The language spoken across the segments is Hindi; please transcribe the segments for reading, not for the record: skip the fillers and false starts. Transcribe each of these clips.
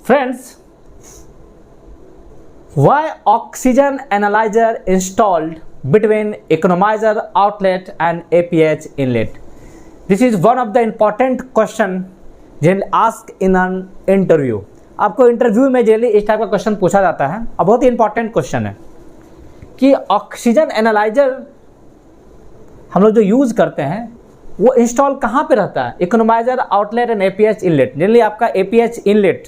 Friends, why oxygen analyzer installed between economizer outlet and APH inlet? This is one of the important question generally asked in an interview. आपको इंटरव्यू में जनरली इस टाइप का क्वेश्चन पूछा जाता है और बहुत ही इंपॉर्टेंट क्वेश्चन है कि ऑक्सीजन एनालाइजर हम लोग जो यूज़ करते हैं वो इंस्टॉल कहाँ पे रहता है? Economiser outlet and APH inlet. Generally आपका एपीएच इनलेट,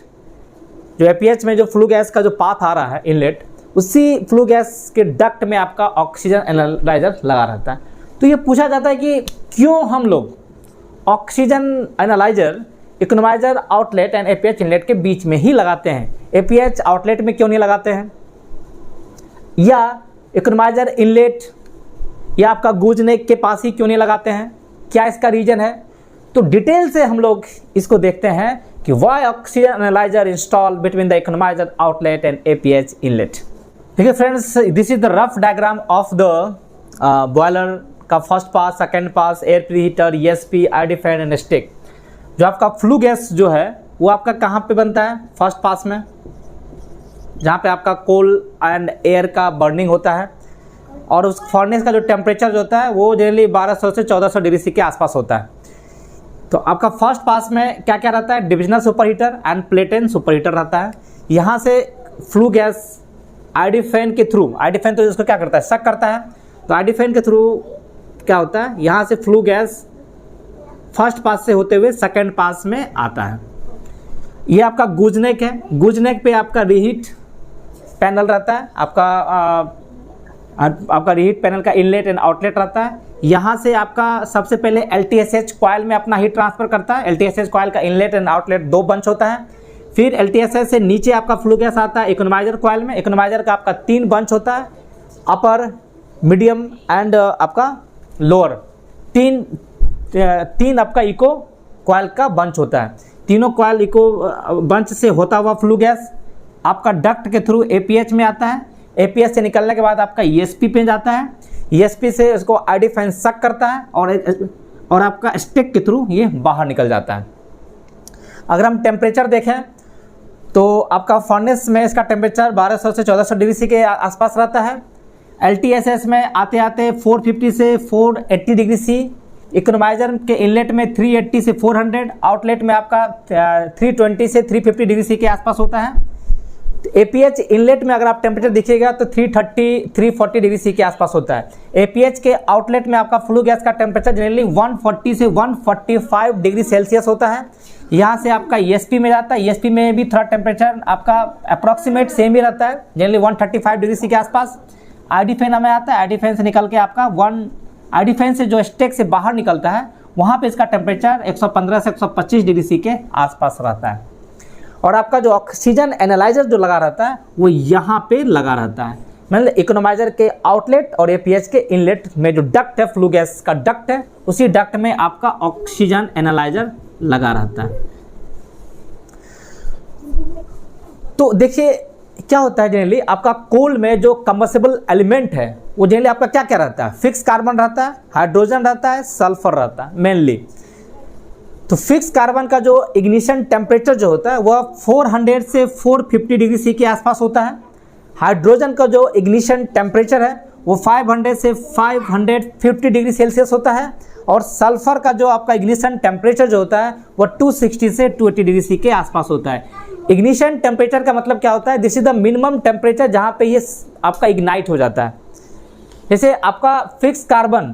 जो एपीएच में जो फ्लू गैस का जो पाथ आ रहा है इनलेट, उसी फ्लू गैस के डक्ट में आपका ऑक्सीजन एनालाइजर लगा रहता है। तो ये पूछा जाता है कि क्यों हम लोग oxygen analyser economiser outlet and APH inlet के बीच में ही लगाते हैं, एपीएच आउटलेट में क्यों नहीं लगाते हैं, या इकोनोमाइजर इनलेट या आपका गूजनेक के पास ही क्यों नहीं लगाते हैं? क्या इसका रीजन है? तो डिटेल से हम लोग इसको देखते हैं कि why oxygen analyzer install between the economizer outlet and APH inlet. देखिए friends, this is the rough diagram of the boiler का first pass, second pass, air preheater, ESP, ID fan and stack. जो आपका फ्लू गैस जो है वो आपका कहाँ पे बनता है? फर्स्ट पास में, जहाँ पे आपका कोल एंड एयर का बर्निंग होता है, और उस फर्नेस का जो टेम्परेचर जो होता है वो जनरली 1200 से 1400 डिग्री सी के आसपास होता है। तो आपका फर्स्ट पास में क्या क्या रहता है? Divisional super heater and platen super heater रहता है। यहाँ से फ्लू गैस आईडी फैन के थ्रू, आईडी फैन तो इसको क्या करता है? सक करता है। तो आईडी फैन के थ्रू क्या होता है? यहाँ से फ्लू गैस फर्स्ट पास से होते हुए सेकेंड पास में आता है। ये आपका गूजनेक है। गूजनेक पे आपका रीहीट पैनल रहता है, आपका रीहीट पैनल का इनलेट एंड आउटलेट रहता है। यहाँ से आपका सबसे पहले एलटीएसएच कॉइल में अपना हीट ट्रांसफर करता है। एलटीएसएच कॉइल का इनलेट एंड आउटलेट दो बंच होता है। फिर एलटीएसएच से नीचे आपका फ्लू गैस आता है इकोनोमाइजर कॉइल में। इकोनोमाइजर का आपका 3 बंच होता है, अपर, मीडियम एंड आपका लोअर। तीन आपका इको कॉइल का बंच होता है। तीनों कॉइल इको बंच से होता हुआ फ्लू गैस आपका डक्ट के थ्रू एपीएच में आता है। एपीएच से निकलने के बाद आपका ईएसपी पे जाता है। ईएसपी से इसको आईडी फैन सक करता है और आपका स्टिक के थ्रू ये बाहर निकल जाता है। अगर हम टेम्परेचर देखें तो आपका फर्नेस में इसका टेम्परेचर 1200 से 1400 डिग्री सी के आसपास रहता है। एलटीएसएस में आते आते 450 से 480 डिग्री सी। इकोनोमाइजर के इनलेट में 380 से 400, आउटलेट में आपका 320 से 350 डिग्री सी के आसपास होता है। एपीएच इनलेट में अगर आप टेम्परेचर देखिएगा तो 330 340 डिग्री सी के आसपास होता है। एपीएच के आउटलेट में आपका फ्लू गैस का टेम्परेचर जनरली 140 से 145 डिग्री सेल्सियस होता है। यहाँ से आपका ईएसपी में जाता है। ईएसपी में भी थोड़ा टेम्परेचर आपका अप्रॉक्सीमेट सेम ही रहता है, जनरली 135 डिग्री सी के आसपास। आईडी फैन में आता है। आईडी फैन से निकल के आपका आईडी फैन से जो स्टेक से बाहर निकलता है वहाँ पे इसका टेम्परेचर 115 से 125 डिग्री सी के आसपास रहता है। और आपका जो ऑक्सीजन एनालाइजर जो लगा रहता है वो यहाँ पे लगा रहता है, मतलब इकोनोमाइजर के आउटलेट और एपीएच के इनलेट में जो डक्ट है, फ्लू गैस का डक्ट है, उसी डक्ट में आपका ऑक्सीजन एनालाइजर लगा रहता है। तो देखिए क्या होता है, जनरली आपका कोल में जो कंबस्टिबल एलिमेंट है वो जनरली आपका क्या क्या रहता है? फिक्स कार्बन रहता है, हाइड्रोजन रहता है, सल्फर रहता है मेनली। तो फिक्स कार्बन का जो इग्निशन टेम्परेचर जो होता है वह 400 से 450 डिग्री सी के आसपास होता है। हाइड्रोजन का जो इग्निशन टेम्परेचर है वो 500 से 550 डिग्री सेल्सियस होता है। और सल्फर का जो आपका इग्निशन टेम्परेचर जो होता है वह 260 से 280 डिग्री सी के आसपास होता है। इग्निशन टेम्परेचर का मतलब क्या होता है? This is the minimum temperature जहाँ पे ये आपका इग्नाइट हो जाता है। जैसे आपका फिक्स कार्बन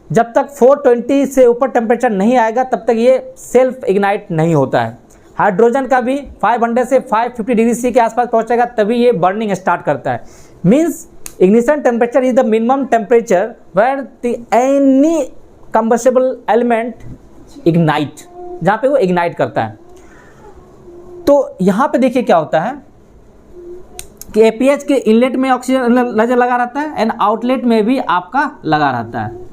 जब तक 420 से ऊपर टेम्परेचर नहीं आएगा तब तक ये सेल्फ इग्नाइट नहीं होता है। हाइड्रोजन का भी 500 से 550 डिग्री सी के आसपास पहुंचेगा तभी ये बर्निंग स्टार्ट करता है। Means ignition temperature is the minimum temperature where the any combustible element ignite, जहाँ पे वो इग्नाइट करता है। तो यहाँ पे देखिए क्या होता है कि एपीएच के इनलेट में ऑक्सीजन एनालाइजर लगा रहता है एंड आउटलेट में भी आपका लगा रहता है।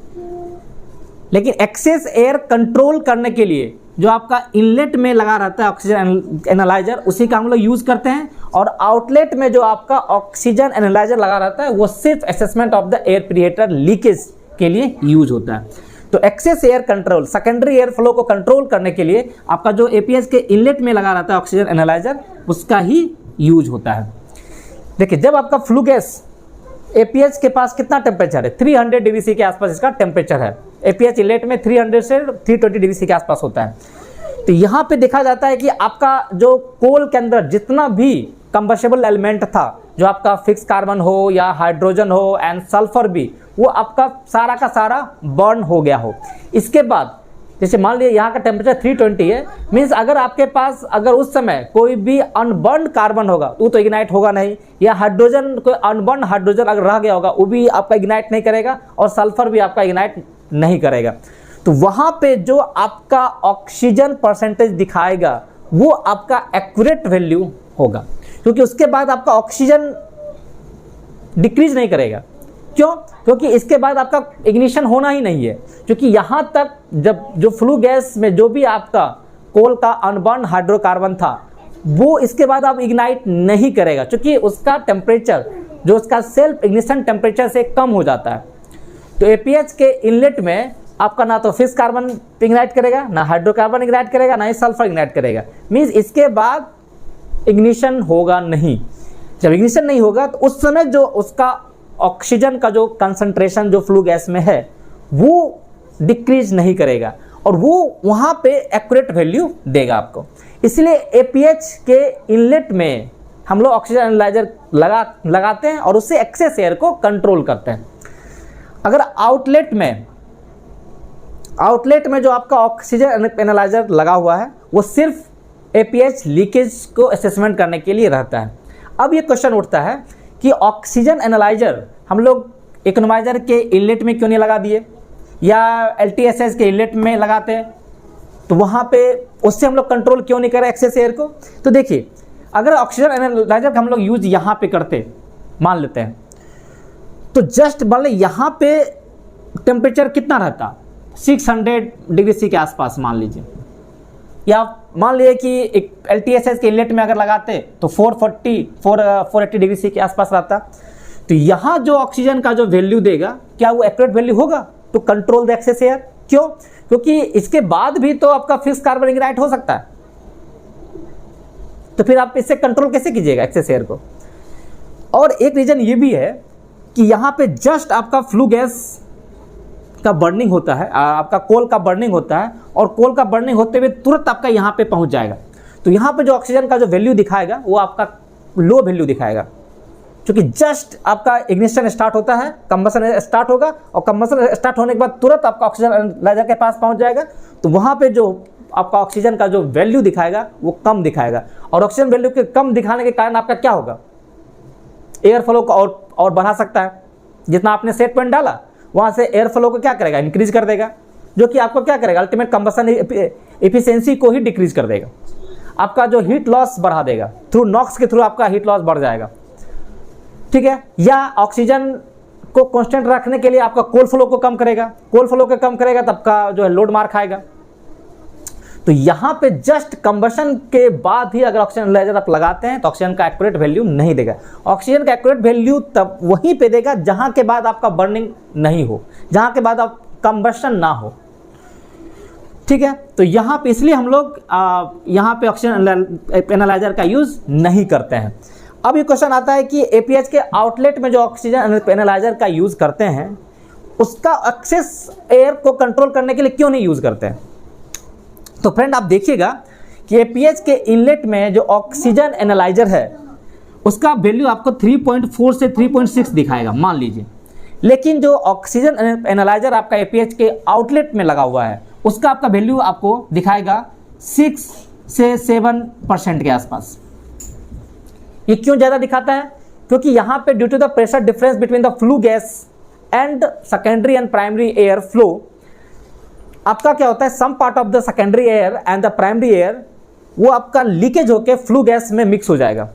लेकिन एक्सेस एयर कंट्रोल करने के लिए जो आपका इनलेट में लगा रहता है ऑक्सीजन एनालाइजर, उसी का हम लोग यूज़ करते हैं। और आउटलेट में जो आपका ऑक्सीजन एनालाइजर लगा रहता है वो सिर्फ assessment of the air preheater leakage के लिए यूज होता है। तो excess air control, secondary air flow को कंट्रोल करने के लिए आपका जो एपीएच के इनलेट में लगा रहता है ऑक्सीजन एनालाइजर, उसका ही यूज होता है। देखिए जब आपका फ्लू गैस, एपीएच के पास कितना टेम्परेचर है, 300 डिग्री सी के आसपास इसका टेम्परेचर है। एपीएच इनलेट में 300 से 320 डिग्री सी के आसपास होता है। तो यहाँ पे देखा जाता है कि आपका जो कोल के अंदर जितना भी कंबस्टेबल एलिमेंट था, जो आपका फिक्स कार्बन हो या हाइड्रोजन हो एंड सल्फर भी, वो आपका सारा का सारा बर्न हो गया हो। इसके बाद जैसे मान लीजिए यहाँ का टेम्परेचर 320 है, मीन्स अगर आपके पास अगर उस समय कोई भी अनबर्न कार्बन होगा तो इग्नाइट होगा नहीं, या हाइड्रोजन, कोई अनबर्न हाइड्रोजन अगर रह गया होगा वो भी आपका इग्नाइट नहीं करेगा, और सल्फर भी आपका इग्नाइट नहीं करेगा। तो वहाँ पे जो आपका ऑक्सीजन परसेंटेज दिखाएगा वो आपका एक्यूरेट वैल्यू होगा, क्योंकि उसके बाद आपका ऑक्सीजन डिक्रीज नहीं करेगा। क्यों? क्योंकि इसके बाद आपका इग्निशन होना ही नहीं है, क्योंकि यहाँ तक जब जो फ्लू गैस में जो भी आपका कोल का अनबर्न हाइड्रोकार्बन था वो इसके बाद आप इग्नाइट नहीं करेगा, क्योंकि उसका टेम्परेचर जो उसका सेल्फ इग्निशन टेम्परेचर से कम हो जाता है। तो एपीएच के इनलेट में आपका ना तो फिक्स कार्बन इग्नाइट करेगा, ना हाइड्रोकार्बन इग्नाइट करेगा, ना ही सल्फर इग्नाइट करेगा। मीन्स इसके बाद इग्निशन होगा नहीं। जब इग्निशन नहीं होगा तो उस समय जो उसका ऑक्सीजन का जो कंसंट्रेशन जो फ्लू गैस में है वो डिक्रीज नहीं करेगा, और वो वहाँ पे एक्यूरेट वैल्यू देगा आपको। इसलिए एपीएच के इनलेट में हम लोग ऑक्सीजन एनालाइजर लगाते हैं और उससे एक्सेस एयर को कंट्रोल करते हैं। अगर आउटलेट में जो आपका ऑक्सीजन एनालाइजर लगा हुआ है वो सिर्फ एपीएच लीकेज को असेसमेंट करने के लिए रहता है। अब ये क्वेश्चन उठता है कि ऑक्सीजन एनालाइजर हम लोग इकोनोमाइजर के इनलेट में क्यों नहीं लगा दिए, या एलटीएसएस के इनलेट में लगाते हैं, तो वहाँ पे उससे हम लोग कंट्रोल क्यों नहीं करें एक्सेस एयर को। तो देखिए अगर ऑक्सीजन एनालाइजर का हम लोग यूज यहाँ पे करते, मान लेते हैं, तो जस्ट मान ली यहाँ पे टेम्परेचर कितना रहता, 600 डिग्री सी के आसपास मान लीजिए, या मान लीजिए कि एलटीएसएस के इनलेट में अगर लगाते तो 480 डिग्री सी के आसपास रहता। तो यहाँ जो ऑक्सीजन का जो वैल्यू देगा क्या वो एक्यूरेट वैल्यू होगा to control the excess air? क्यों? क्योंकि इसके बाद भी तो आपका फिक्स कार्बन इग्नाइट हो सकता है, तो फिर आप इससे कंट्रोल कैसे कीजिएगा एक्सेस एयर को। और एक रीजन ये भी है कि यहाँ पे जस्ट आपका फ्लू गैस का बर्निंग होता है, आपका कोल का बर्निंग होता है, और कोल का बर्निंग होते हुए तुरंत आपका यहाँ पे पहुँच जाएगा। तो यहाँ पे जो ऑक्सीजन का जो वैल्यू दिखाएगा वो आपका लो वैल्यू दिखाएगा, क्योंकि जस्ट आपका इग्निशन स्टार्ट होता है, कंबशन स्टार्ट होगा, और कंबशन स्टार्ट होने के बाद तुरंत आपका ऑक्सीजन एनालाइजर के पास पहुँच जाएगा। तो वहाँ पे जो आपका ऑक्सीजन का जो वैल्यू दिखाएगा वो कम दिखाएगा, और ऑक्सीजन वैल्यू के कम दिखाने के कारण आपका क्या होगा, एयर फ्लो को और बढ़ा सकता है। जितना आपने सेट पॉइंट डाला वहाँ से एयर फ्लो को क्या करेगा, इंक्रीज कर देगा, जो कि आपको क्या करेगा, अल्टीमेट कंबशन एफिशिएंसी को ही डिक्रीज कर देगा। आपका जो हीट लॉस बढ़ा देगा, थ्रू नॉक्स के थ्रू आपका हीट लॉस बढ़ जाएगा, ठीक है। या ऑक्सीजन को कांस्टेंट रखने के लिए आपका कोल फ्लो को कम करेगा, कोल फ्लो को कम करेगा तो आपका जो है लोड मार खाएगा। तो यहाँ पे जस्ट कंबशन के बाद ही अगर ऑक्सीजन एनालाइजर आप लगाते हैं तो ऑक्सीजन का एक्यूरेट वैल्यू नहीं देगा। ऑक्सीजन का एक्यूरेट वैल्यू तब वहीं पे देगा जहाँ के बाद आपका बर्निंग नहीं हो, जहाँ के बाद आप कंबशन ना हो, ठीक है। तो यहाँ पे इसलिए हम लोग यहाँ पे ऑक्सीजन एनालाइजर का यूज़ नहीं करते हैं। अब ये क्वेश्चन आता है कि एपीएच के आउटलेट में जो ऑक्सीजन एनालाइजर का यूज़ करते हैं उसका एक्सेस एयर को कंट्रोल करने के लिए क्यों नहीं यूज़ करते हैं। तो फ्रेंड आप देखिएगा कि एपीएच के इनलेट में जो ऑक्सीजन एनालाइजर है उसका वैल्यू आपको 3.4 से 3.6 दिखाएगा मान लीजिए, लेकिन जो ऑक्सीजन एनालाइजर आपका एपीएच के आउटलेट में लगा हुआ है उसका आपका वैल्यू आपको दिखाएगा 6 से 7% के आसपास। ये क्यों ज़्यादा दिखाता है? क्योंकि यहाँ पे due to the pressure difference between the flue gas and secondary and primary air flow, आपका क्या होता है, some part of the secondary air and the primary air वो आपका लीकेज होकर फ्लू गैस में मिक्स हो जाएगा।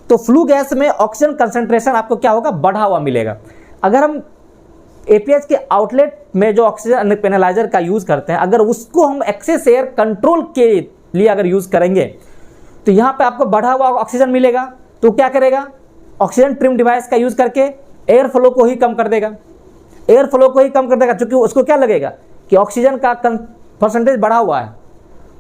तो फ्लू गैस में ऑक्सीजन कंसंट्रेशन आपको क्या होगा, बढ़ा हुआ मिलेगा। अगर हम एपीएच के आउटलेट में जो ऑक्सीजन एनालाइजर का यूज़ करते हैं अगर उसको हम एक्सेस एयर कंट्रोल के लिए अगर यूज़ करेंगे तो यहाँ पे आपको बढ़ा हुआ ऑक्सीजन मिलेगा। तो क्या करेगा, ऑक्सीजन ट्रिम डिवाइस का यूज़ करके एयर फ्लो को ही कम कर देगा, एयर फ्लो को ही कम कर देगा, क्योंकि उसको क्या लगेगा कि ऑक्सीजन का परसेंटेज बढ़ा हुआ है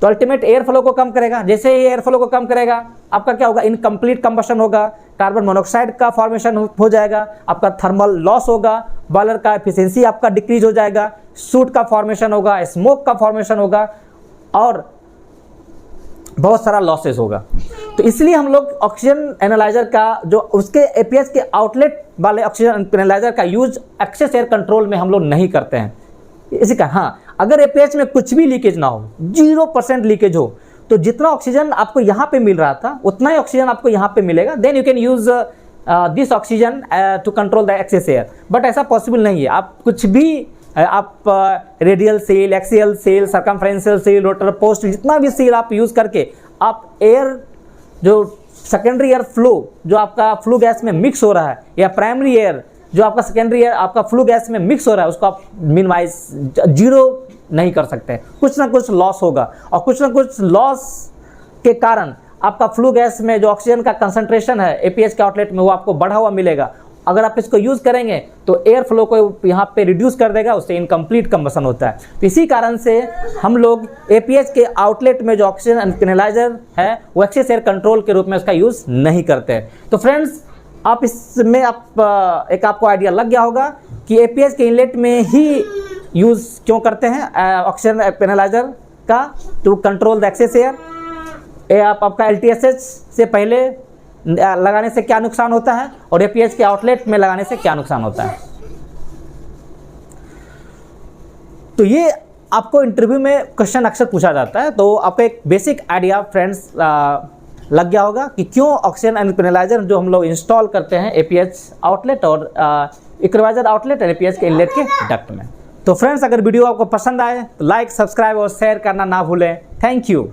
तो अल्टीमेट एयर फ्लो को कम करेगा। जैसे ही एयर फ्लो को कम करेगा आपका क्या होगा, इनकम्प्लीट कंबशन होगा, कार्बन मोनोऑक्साइड का फॉर्मेशन हो जाएगा, आपका थर्मल लॉस होगा, बॉयलर का एफिशिएंसी आपका डिक्रीज हो जाएगा, सूट का फॉर्मेशन होगा, स्मोक का फॉर्मेशन होगा और बहुत सारा लॉसेस होगा। तो इसलिए हम लोग ऑक्सीजन एनालाइजर का जो उसके एपीएच के आउटलेट वाले ऑक्सीजन एनालाइजर का यूज एक्सेस एयर कंट्रोल में हम लोग नहीं करते हैं। इसी का हाँ, अगर एपीएच में कुछ भी लीकेज ना हो, 0% लीकेज हो, तो जितना ऑक्सीजन आपको यहाँ पे मिल रहा था उतना ही ऑक्सीजन आपको यहाँ पे मिलेगा। Then you can use this oxygen to control the excess air. But ऐसा पॉसिबल नहीं है। आप कुछ भी आप radial seal, axial seal, circumferential seal, rotor post, जितना भी सेल आप यूज करके आप एयर जो सेकेंडरी एयर फ्लो जो आपका फ्लू गैस में मिक्स हो रहा है या प्राइमरी एयर जो आपका सेकेंडरी एयर आपका फ्लू गैस में मिक्स हो रहा है उसको आप मिनिमाइज 0 नहीं कर सकते। कुछ ना कुछ लॉस होगा और कुछ ना कुछ लॉस के कारण आपका फ्लू गैस में जो ऑक्सीजन का कंसंट्रेशन है एपीएच के आउटलेट में वो आपको बढ़ा हुआ मिलेगा। अगर आप इसको यूज़ करेंगे तो एयर फ्लो को यहाँ पे रिड्यूस कर देगा, उससे इनकम्प्लीट कंबशन होता है। तो इसी कारण से हम लोग एपीएच के आउटलेट में जो ऑक्सीजन एनालाइजर है वो एक्सेस एयर कंट्रोल के रूप में उसका यूज़ नहीं करते। तो फ्रेंड्स, आप इसमें एक आपको आइडिया लग गया होगा कि एपीएच के इनलेट में ही यूज़ क्यों करते हैं ऑक्सीजन एनालाइजर का, to control the excess air. आपका एलटीएसएच से पहले लगाने से क्या नुकसान होता है और एपीएच के आउटलेट में लगाने से क्या नुकसान होता है। तो ये आपको इंटरव्यू में क्वेश्चन अक्सर पूछा जाता है, तो आपको एक बेसिक आइडिया फ्रेंड्स लग गया होगा कि क्यों ऑक्सीजन एनालाइजर जो हम लोग इंस्टॉल करते हैं एपीएच आउटलेट और इक्विलाइजर आउटलेट और एपीएच के इनलेट के डक्ट में। तो फ्रेंड्स, अगर वीडियो आपको पसंद आए तो लाइक, सब्सक्राइब और शेयर करना ना भूलें। Thank you.